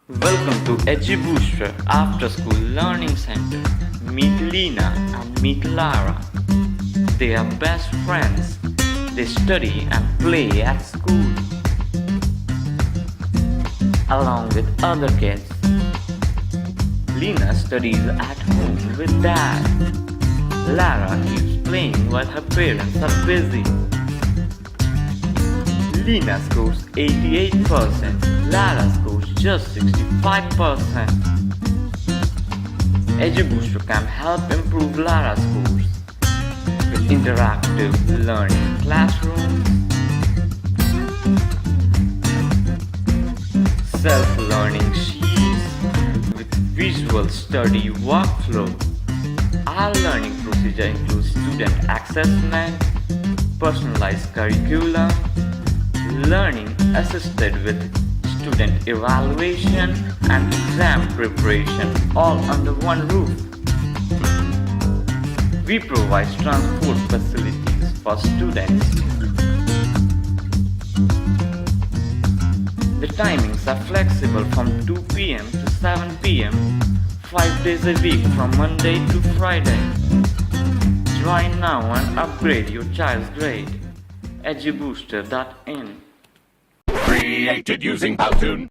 Welcome to EduBooster After School Learning Center. Meet Lena and meet Lara. They are best friends. They study and play at school along with other kids. Lena studies at home with dad. Lara keeps playing while her parents are busy. Lena scores 88%, Lara scores just 65%. EduBooster can help improve Lara's scores with interactive learning classrooms, self-learning sheets with visual study workflow. Our learning procedure includes student assessment, personalized curriculum, learning assisted with student evaluation and exam preparation all under one roof. We provide transport facilities for students. The timings are flexible from 2 p.m. to 7 p.m. 5 days a week from Monday to Friday. Join now and upgrade your child's grade. EduBooster.in. Created using Powtoon.